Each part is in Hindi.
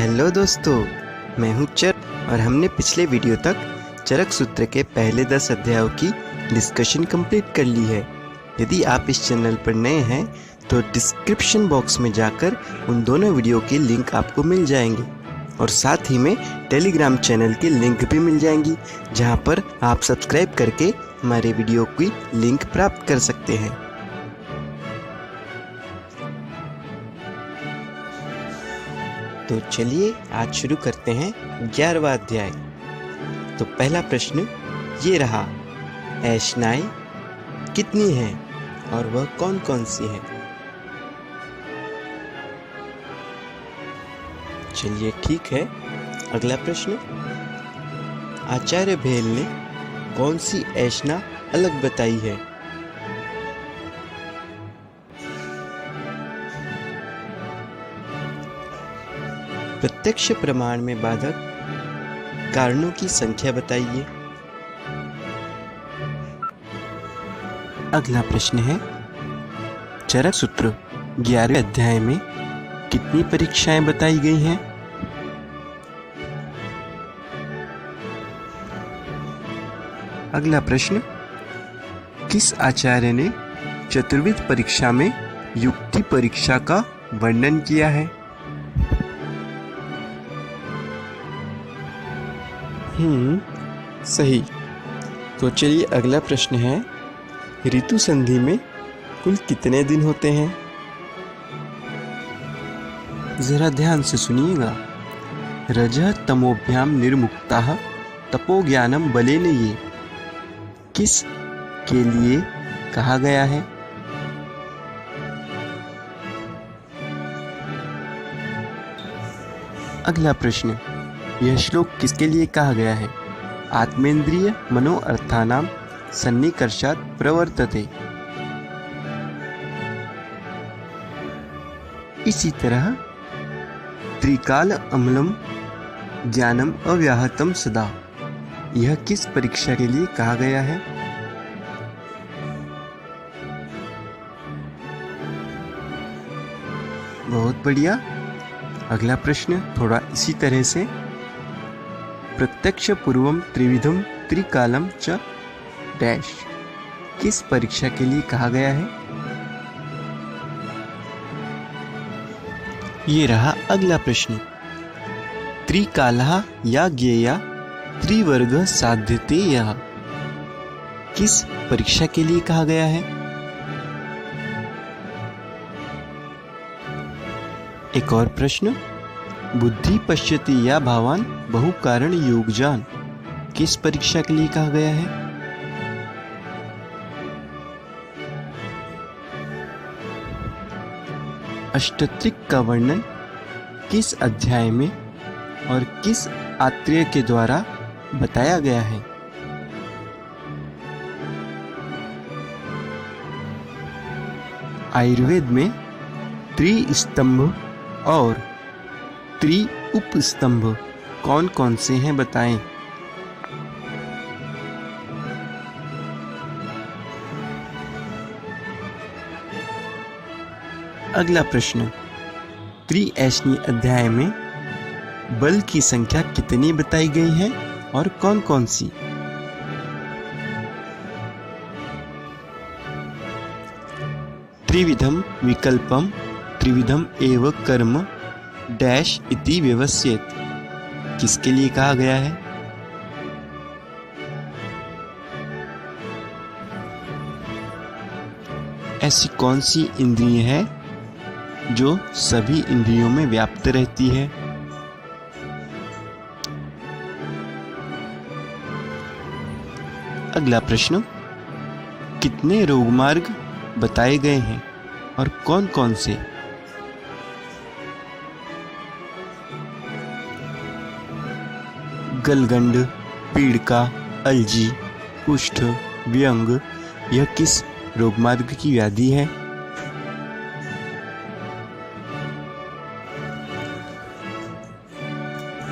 हेलो दोस्तों, मैं हूँ चर और हमने पिछले वीडियो तक चरक सूत्र के पहले 10 अध्यायों की डिस्कशन कंप्लीट कर ली है। यदि आप इस चैनल पर नए हैं तो डिस्क्रिप्शन बॉक्स में जाकर उन दोनों वीडियो के लिंक आपको मिल जाएंगे और साथ ही में टेलीग्राम चैनल की लिंक भी मिल जाएंगी, जहां पर आप सब्सक्राइब करके हमारे वीडियो की लिंक प्राप्त कर सकते हैं। तो चलिए आज शुरू करते हैं 11वां अध्याय। तो पहला प्रश्न ये रहा, ऐशनाएं कितनी हैं और वह कौन कौन सी हैं? चलिए ठीक है। अगला प्रश्न, आचार्य भेल ने कौन सी ऐशना अलग बताई है? प्रत्यक्ष प्रमाण में बाधक कारणों की संख्या बताइए। अगला प्रश्न है, चरक सूत्र 11वें अध्याय में कितनी परीक्षाएं बताई गई हैं? अगला प्रश्न, किस आचार्य ने चतुर्विध परीक्षा में युक्ति परीक्षा का वर्णन किया है? सही। तो चलिए अगला प्रश्न है, ऋतु संधि में कुल कितने दिन होते हैं? जरा ध्यान से सुनिएगा। रजः तमोभ्याम निर्मुक्ताः तपो ज्ञानम बलेन ये किस के लिए कहा गया है? अगला प्रश्न, यह श्लोक किसके लिए कहा गया है? आत्मेंद्रिय मनो अर्थानाम सन्निकर्षात् प्रवर्तते। इसी तरह त्रिकाल अम्लम ज्ञानम अव्याहतम सदा, यह किस परीक्षा के लिए कहा गया है? बहुत बढ़िया। अगला प्रश्न थोड़ा इसी तरह से, प्रत्यक्ष पूर्वम त्रिविधम त्रिकालम च डैश किस परीक्षा के लिए कहा गया है? ये रहा अगला प्रश्न, त्रिकालः या ज्ञेया त्रिवर्ग साध्यते यह किस परीक्षा के लिए कहा गया है? एक और प्रश्न, बुद्धि पश्यति या भावान बहु कारण योगजान किस परीक्षा के लिए कहा गया है? अष्टत्रिक का वर्णन किस अध्याय में और किस आत्रेय के द्वारा बताया गया है? आयुर्वेद में त्रिस्तंभ और उपस्तंभ कौन कौन से हैं बताएं? अगला प्रश्न, त्रिऐशनी अध्याय में बल की संख्या कितनी बताई गई है और कौन कौन सी? त्रिविधम विकल्पम त्रिविधम एव कर्म डैश इति व्यवस्येत किसके लिए कहा गया है? ऐसी कौन सी इंद्रिय है जो सभी इंद्रियों में व्याप्त रहती है? अगला प्रश्न, कितने रोगमार्ग बताए गए हैं और कौन कौन से? गलगंड, पीड़का, अलजी, कुष्ठ, व्यंग यह किस रोगमार्ग की व्याधि है?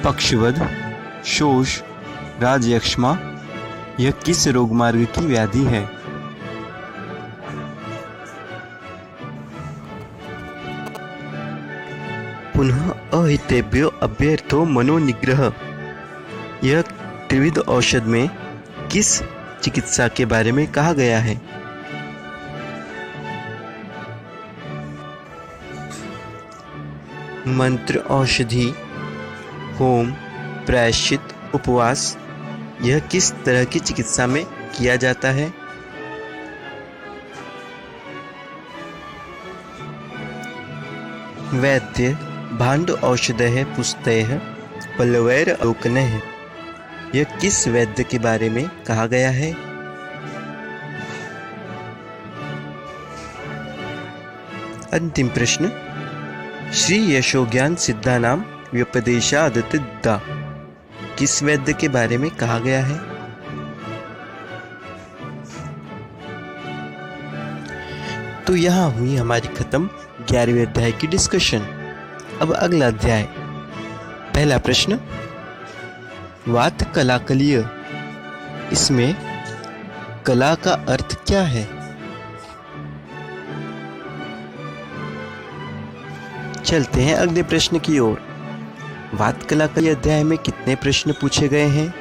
पक्षवध, शोष, राजयक्ष्मा यह किस रोगमार्ग की व्याधि है? पुनः अहितेभ्यो अभ्यर्थो मनोनिग्रह, यह त्रिविध औषध में किस चिकित्सा के बारे में कहा गया है? मंत्र, औषधि, होम, प्रायश्चित, उपवास, यह किस तरह की चिकित्सा में किया जाता है? वैद्य भाण्ड औषधयः पुस्तैः पल्लवैर अवलोकनैः, यह किस वैद्य के बारे में कहा गया है? अंतिम प्रश्न, श्री यशोज्ञान सिद्धानाम व्यपदेशादतिद्दा, किस वैद्य के बारे में कहा गया है? तो यहाँ हुई हमारी खत्म 11वें अध्याय की डिस्कशन। अब अगला अध्याय। पहला प्रश्न, वात कलाकलीय, इसमें कला का अर्थ क्या है? चलते हैं अगले प्रश्न की ओर। वात कलाकलीय अध्याय में कितने प्रश्न पूछे गए हैं?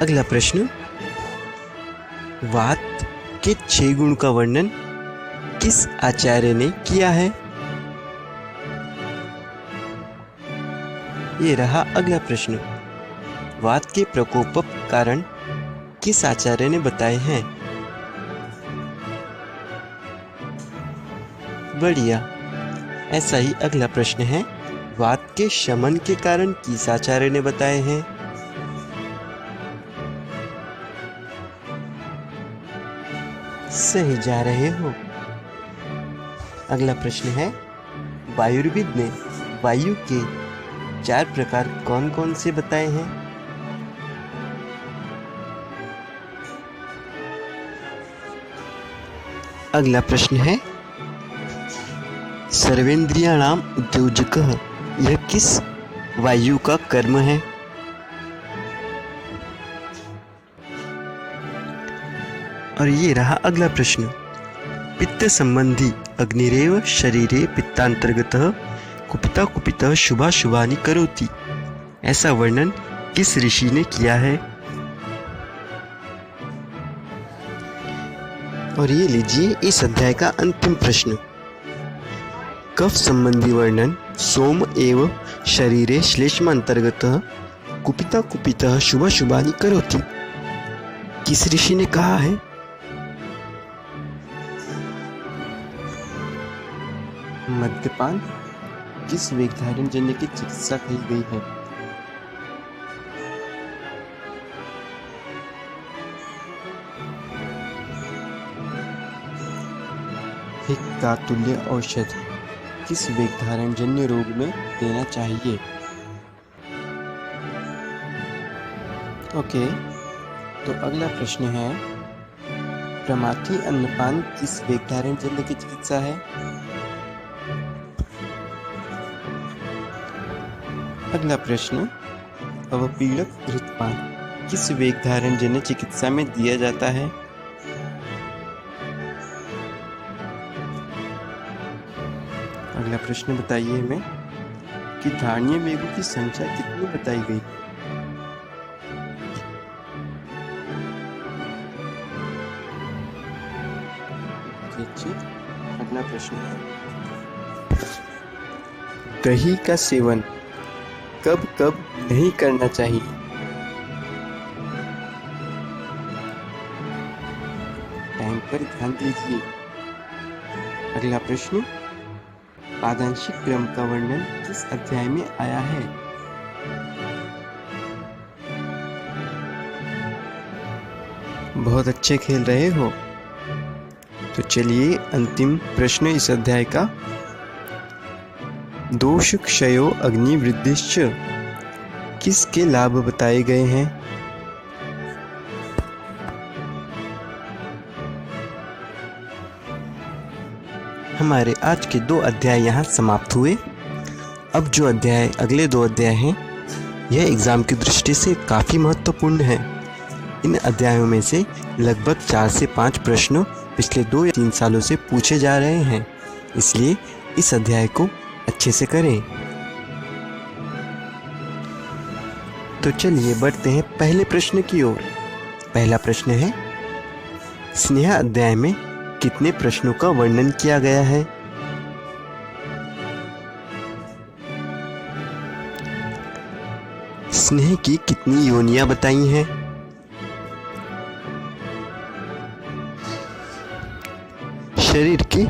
अगला प्रश्न, वात के 6 गुण का वर्णन किस आचार्य ने किया है? ये रहा अगला प्रश्न, वात के प्रकोप कारण किस आचार्य ने बताए हैं? बढ़िया। ऐसा ही अगला प्रश्न है, वात के शमन के कारण किस आचार्य ने बताए हैं? सही जा रहे हो। अगला प्रश्न है, वायुर्विद ने वायु के 4 प्रकार कौन कौन से बताए हैं? अगला प्रश्न है, सर्वेंद्रियाणाम उद्योजकः, यह किस वायु का कर्म है? और ये रहा अगला प्रश्न, पित्त संबंधी अग्निरेव शरीरे पित्तांतर्गतः कुपिता कुपितः शुभाशुभानि करोति, ऐसा वर्णन किस ऋषि ने किया है? और ये लीजिए इस अध्याय का अंतिम प्रश्न, कफ संबंधी वर्णन सोम एव शरीरे श्लेष्मांतर्गतः कुपिता कुपितः शुभाशुभानि करोति, किस ऋषि ने कहा है? मद्यपान किस वेगधारण जन्य की चिकित्सा कही गई है? हिक्कातुल्य औषध किस वेगधारण जन्य रोग में देना चाहिए? ओके, तो अगला प्रश्न है, प्रमाथी अन्नपान किस वेगधारण जन्य की चिकित्सा है? अगला प्रश्न, अवपीड़क घृतपान किस वेगधारण जन्य चिकित्सा में दिया जाता है? अगला प्रश्न बताइए हमें कि धारणीय वेगों की संख्या कितनी बताई गई? अगला प्रश्न है, दही का सेवन कब कब नहीं करना चाहिए? टाइम पर ध्यान दीजिए। अगला प्रश्न, पादांशिक क्रम का वर्णन किस अध्याय में आया है? बहुत अच्छे खेल रहे हो। तो चलिए अंतिम प्रश्न इस अध्याय का, दोष क्षयो अग्नि वृद्धिश्च किसके लाभ बताए गए हैं? हमारे आज के 2 अध्याय यहाँ समाप्त हुए। अब जो अध्याय अगले 2 अध्याय हैं, यह एग्जाम की दृष्टि से काफ़ी महत्वपूर्ण है। इन अध्यायों में से लगभग 4 से 5 प्रश्न पिछले 2 या 3 सालों से पूछे जा रहे हैं, इसलिए इस अध्याय को अच्छे से करें। तो चलिए बढ़ते हैं पहले प्रश्न की ओर। पहला प्रश्न है, स्नेह अध्याय में कितने प्रश्नों का वर्णन किया गया है? स्नेह की कितनी योनियां बताई हैं? शरीर के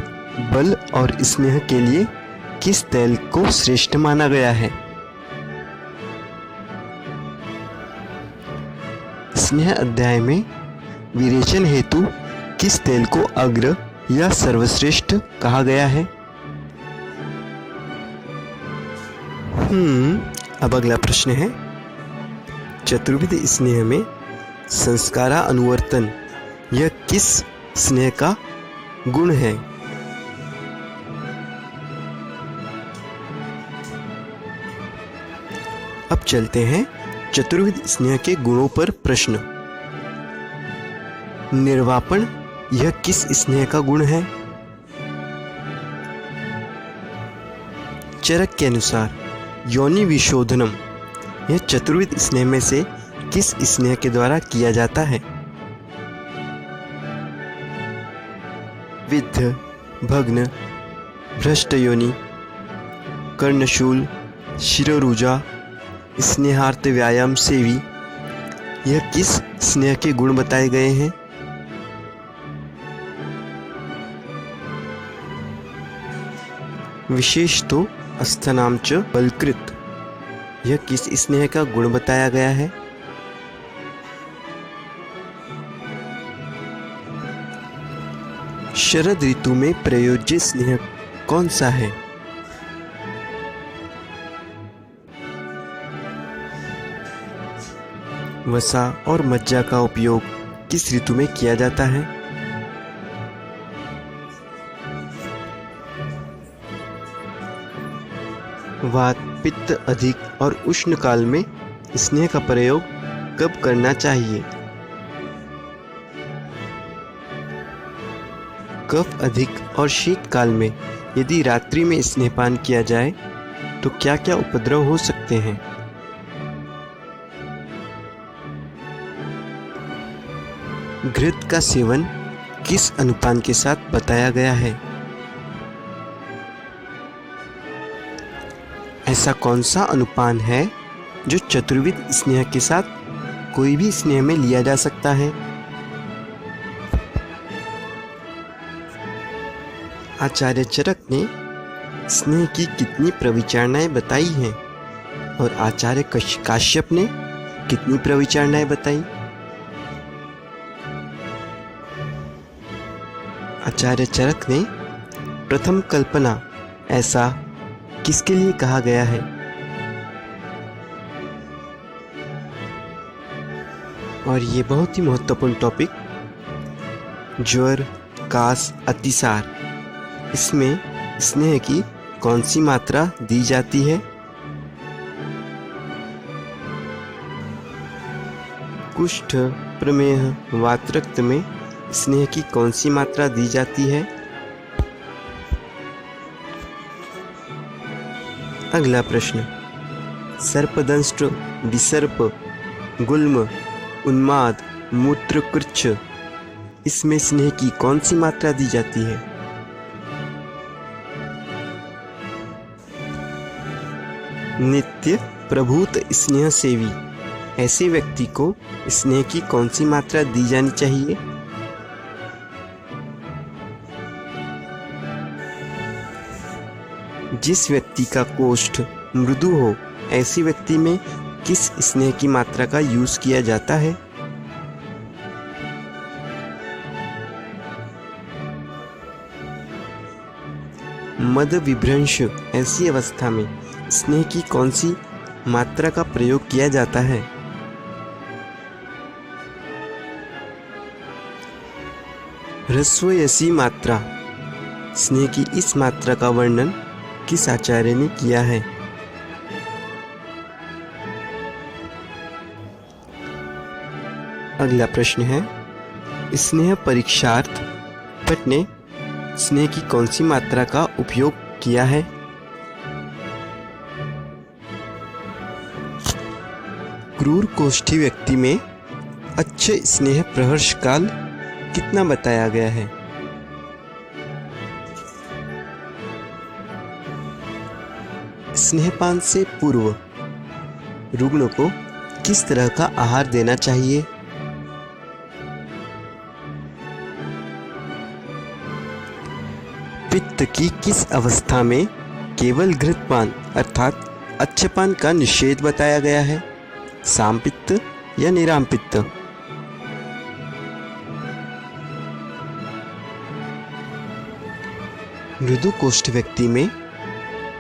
बल और स्नेह के लिए किस तेल को श्रेष्ठ माना गया है? स्नेह अध्याय में विरेचन हेतु किस तेल को अग्र या सर्वश्रेष्ठ कहा गया है? अब अगला प्रश्न है, चतुर्विध स्नेह में संस्कारा अनुवर्तन यह किस स्नेह का गुण है? अब चलते हैं चतुर्विध स्नेह के गुणों पर प्रश्न। निर्वापण यह किस स्नेह का गुण है? चरक के अनुसार योनि विशोधनम यह चतुर्विध स्नेह में से किस स्नेह के द्वारा किया जाता है? विद्ध, भग्न, भ्रष्ट योनि, कर्णशूल, शिरोरुजा, स्नेहार्थ व्यायाम सेवी यह किस स्नेह के गुण बताए गए हैं? विशेष तो अस्थनाम च बलकृत यह किस स्नेह का गुण बताया गया है? शरद ऋतु में प्रयोज्य स्नेह कौन सा है? वसा और मज्जा का उपयोग किस ऋतु में किया जाता है? वात, पित्त अधिक और उष्ण काल में स्नेह का प्रयोग कब करना चाहिए? कफ अधिक और शीतकाल में यदि रात्रि में स्नेहपान किया जाए तो क्या क्या उपद्रव हो सकते हैं? घृत का सेवन किस अनुपान के साथ बताया गया है? ऐसा कौन सा अनुपान है जो चतुर्विध स्नेह के साथ कोई भी स्नेह में लिया जा सकता है? आचार्य चरक ने स्नेह की कितनी प्रविचारणाएं बताई हैं और आचार्य काश्यप ने कितनी प्रविचारणाएं बताई? आचार्य चरक ने प्रथम कल्पना ऐसा किसके लिए कहा गया है? और ये बहुत ही महत्वपूर्ण टॉपिक, ज्वर, कास, अतिसार, इसमें स्नेह की कौन सी मात्रा दी जाती है? कुष्ठ, प्रमेह, वातरक्त में स्नेह की कौन सी मात्रा दी जाती है? अगला प्रश्न, सर्पदंष्ट्र, विसर्प, गुल्म, उन्माद, मूत्रकृच्छ, इसमें स्नेह की कौन सी मात्रा दी जाती है? नित्य प्रभूत स्नेह सेवी, ऐसे व्यक्ति को स्नेह की कौन सी मात्रा दी जानी चाहिए? जिस व्यक्ति का कोष्ठ मृदु हो, ऐसी व्यक्ति में किस स्नेह की मात्रा का यूज किया जाता है? मद विभ्रंश, ऐसी अवस्था में स्नेह की कौन सी मात्रा का प्रयोग किया जाता है? ह्रस्वयसी मात्रा, स्नेह की इस मात्रा का वर्णन किस आचार्य ने किया है? अगला प्रश्न है, स्नेह परीक्षार्थ भट्ट ने स्नेह की कौन सी मात्रा का उपयोग किया है? क्रूर कोष्ठी व्यक्ति में अच्छे स्नेह प्रहर्ष काल कितना बताया गया है? स्नेहपान से पूर्व रुग्ण को किस तरह का आहार देना चाहिए? पित्त की किस अवस्था में केवल घृतपान अर्थात अच्छपान का निषेध बताया गया है? सामपित्त या निरामपित्त? मृदु कोष्ठ व्यक्ति में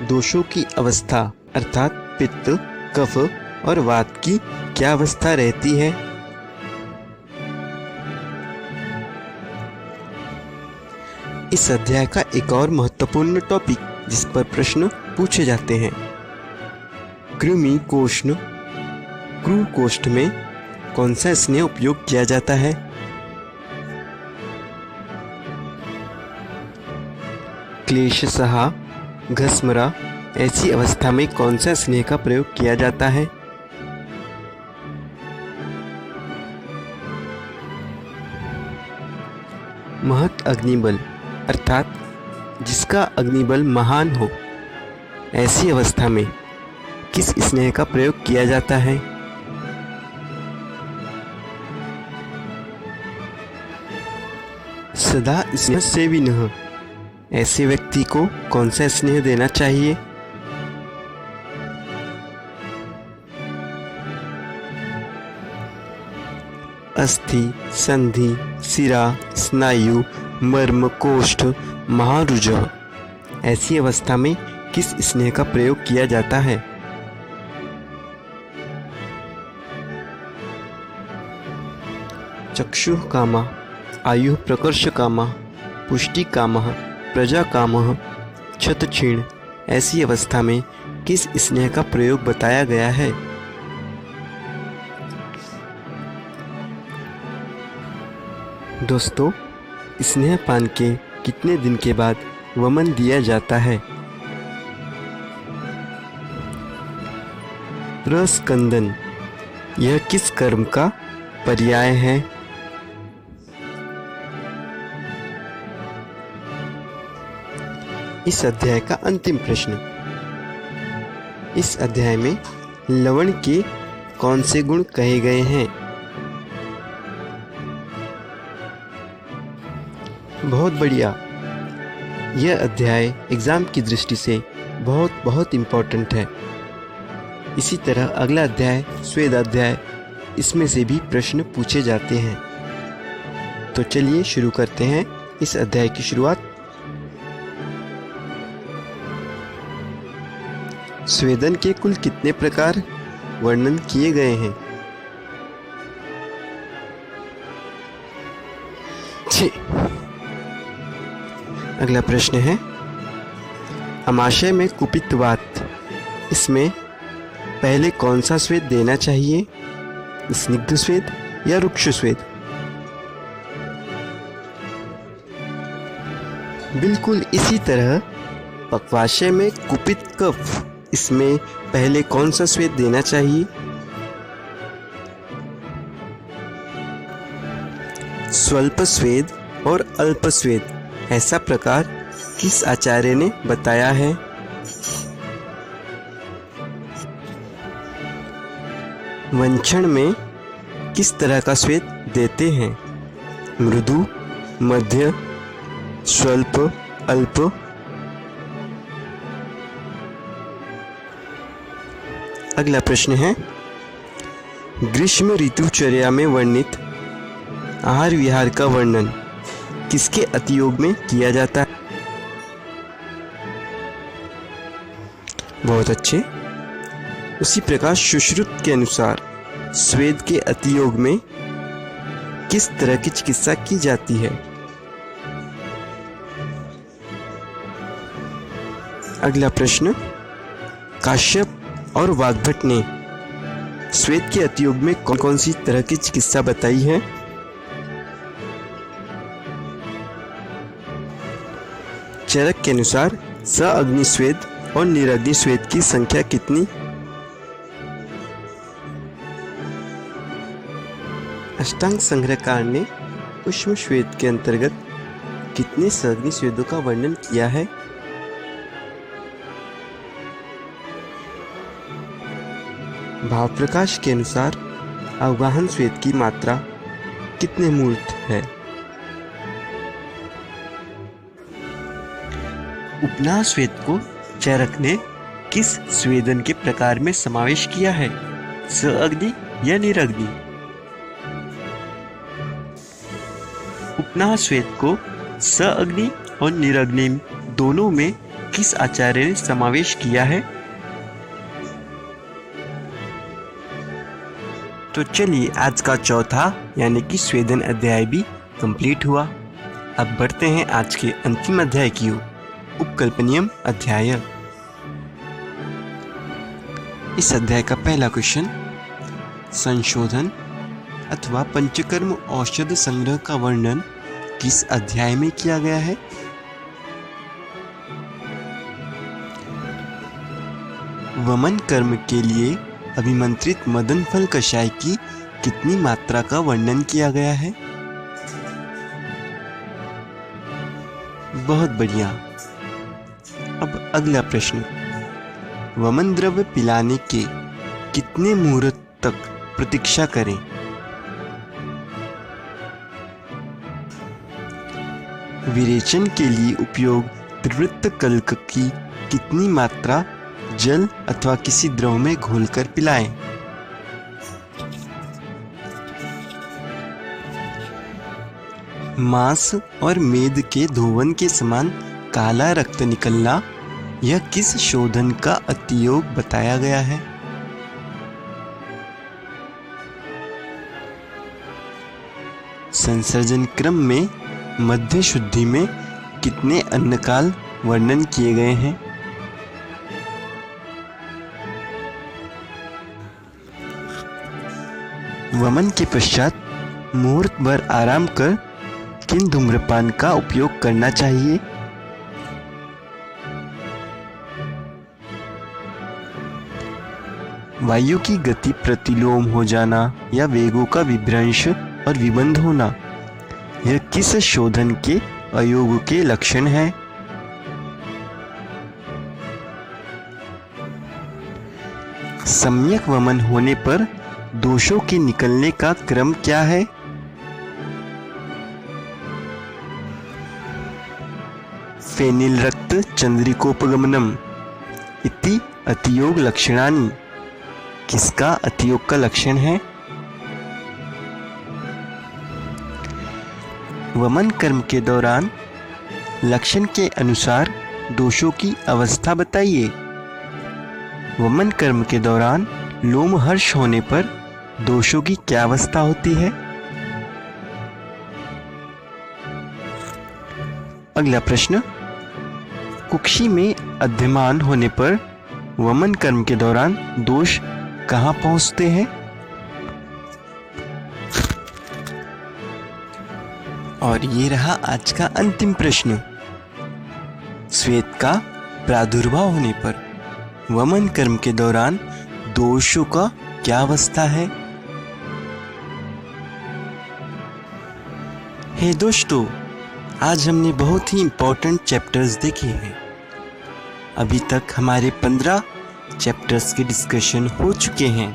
दोषों की अवस्था अर्थात पित्त, कफ और वात की क्या अवस्था रहती है? इस अध्याय का एक और महत्वपूर्ण टॉपिक जिस पर प्रश्न पूछे जाते हैं, कृमि कोष्ठ क्रूर कोष्ठ में कौन सा स्नेह उपयोग किया जाता है? क्लेशसहा घस्मरा ऐसी अवस्था में कौन सा स्नेह का प्रयोग किया जाता है? महत अग्निबल अर्थात जिसका अग्निबल महान हो, ऐसी अवस्था में किस स्नेह का प्रयोग किया जाता है? सदा स्नेह सेविनः ऐसे व्यक्ति को कौन सा स्नेह देना चाहिए? अस्थि, संधि, सिरा, स्नायु, मर्म, कोष्ठ, महारुजः ऐसी अवस्था में किस स्नेह का प्रयोग किया जाता है? चक्षुः कामा, आयुः प्रकर्ष कामा, पुष्टि कामः, प्रजा कामः, क्षतक्षीण ऐसी अवस्था में किस स्नेह का प्रयोग बताया गया है? दोस्तों, स्नेहपान के कितने दिन के बाद वमन दिया जाता है? प्रस्कंदन यह किस कर्म का पर्याय है? इस अध्याय का अंतिम प्रश्न, इस अध्याय में लवण के कौन से गुण कहे गए हैं? बहुत बढ़िया। यह अध्याय एग्जाम की दृष्टि से बहुत इम्पोर्टेंट है। इसी तरह अगला अध्याय स्वेद अध्याय, इसमें से भी प्रश्न पूछे जाते हैं। तो चलिए शुरू करते हैं इस अध्याय की शुरुआत। स्वेदन के कुल कितने प्रकार वर्णन किए गए हैं? अगला प्रश्न है, अमाशय में कुपित्तवात, इसमें पहले कौन सा स्वेद देना चाहिए? स्निग्ध स्वेद या रुक्ष स्वेद? बिल्कुल इसी तरह पक्वाशय में कुपित कफ, इसमें पहले कौन सा स्वेद देना चाहिए? स्वल्प स्वेद और अल्प स्वेद ऐसा प्रकार किस आचार्य ने बताया है? वंचन में किस तरह का स्वेद देते हैं? मृदु, मध्य, स्वल्प, अल्प? अगला प्रश्न है, ग्रीष्म ऋतुचर्या में वर्णित आहार विहार का वर्णन किसके अतियोग में किया जाता है? बहुत अच्छे। उसी प्रकार सुश्रुत के अनुसार स्वेद के अतियोग में किस तरह की चिकित्सा की जाती है? अगला प्रश्न, काश्यप और वाग्भट ने श्वेत के अतियोग में कौन कौन सी तरह की चिकित्सा बताई है? चरक के अनुसार सअग्नि श्वेत और निरग्नि श्वेत की संख्या कितनी? अष्टांग संग्रहकार ने उष्म श्वेत के अंतर्गत कितने सअग्नि श्वेतों का वर्णन किया है? भाव प्रकाश के अनुसार अवगाहन श्वेत की मात्रा कितने मूर्त है? उपनाह श्वेत को चरक ने किस स्वेदन के प्रकार में समावेश किया है? सअग्नि या निरग्नि? उपनाह श्वेत को सअग्नि और निरग्नि दोनों में किस आचार्य ने समावेश किया है? तो चलिए आज का चौथा यानी कि स्वेदन अध्याय भी कंप्लीट हुआ। अब बढ़ते हैं आज के अंतिम अध्याय की ओर, उपकल्पनीयम अध्याय। इस अध्याय का पहला क्वेश्चन, संशोधन अथवा पंचकर्म औषध संग्रह का वर्णन किस अध्याय में किया गया है? वमन कर्म के लिए अभिमंत्रित मदन फल कषाय की कितनी मात्रा का वर्णन किया गया है? बहुत बढ़िया। अब अगला प्रश्न, वमन द्रव्य पिलाने के कितने मुहूर्त तक प्रतीक्षा करें? विरेचन के लिए उपयोग त्रिवृत्त कल्क की कितनी मात्रा जल अथवा किसी द्रव में घोलकर पिलाएं? मांस और मेद के धोवन के समान काला रक्त निकलना, यह किस शोधन का अतियोग बताया गया है? संसर्जन क्रम में मध्य शुद्धि में कितने अन्नकाल वर्णन किए गए हैं? वमन के पश्चात मुहूर्त भर आराम कर किन धूम्रपान का उपयोग करना चाहिए? वायु की गति प्रतिलोम हो जाना या वेगों का विभ्रंश और विबंध होना, यह किस शोधन के अयोग के लक्षण है? सम्यक वमन होने पर दोषों के निकलने का क्रम क्या है? फेनिल रक्त चंद्रिकोपगमनम इति अतियोग लक्षणानि, किसका अतियोग का लक्षण है? वमन कर्म के दौरान लक्षण के अनुसार दोषों की अवस्था बताइए। वमन कर्म के दौरान लोमहर्ष होने पर दोषों की क्या अवस्था होती है? अगला प्रश्न, कुक्षी में अध्यमान होने पर वमन कर्म के दौरान दोष कहाँ पहुँचते हैं? और ये रहा आज का अंतिम प्रश्न, श्वेत का प्रादुर्भाव होने पर वमन कर्म के दौरान दोषों का क्या अवस्था है? हे दोस्तों, आज हमने बहुत ही इम्पोर्टेंट चैप्टर्स देखे हैं। अभी तक हमारे 15 चैप्टर्स के डिस्कशन हो चुके हैं।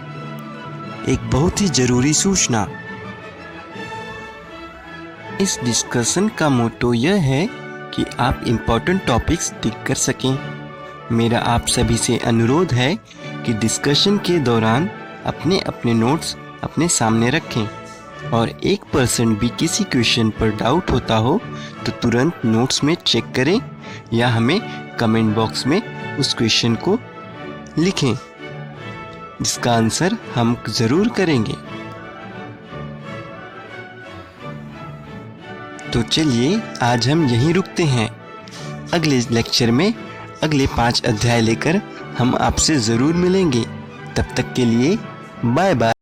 एक बहुत ही ज़रूरी सूचना, इस डिस्कशन का मोटो यह है कि आप इम्पोर्टेंट टॉपिक्स टिक कर सकें। मेरा आप सभी से अनुरोध है कि डिस्कशन के दौरान अपने अपने नोट्स अपने सामने रखें और 1% भी किसी क्वेश्चन पर डाउट होता हो तो तुरंत नोट्स में चेक करें या हमें कमेंट बॉक्स में उस क्वेश्चन को लिखें, जिसका आंसर हम ज़रूर करेंगे। तो चलिए आज हम यहीं रुकते हैं। अगले लेक्चर में अगले 5 अध्याय लेकर हम आपसे ज़रूर मिलेंगे। तब तक के लिए बाय बाय।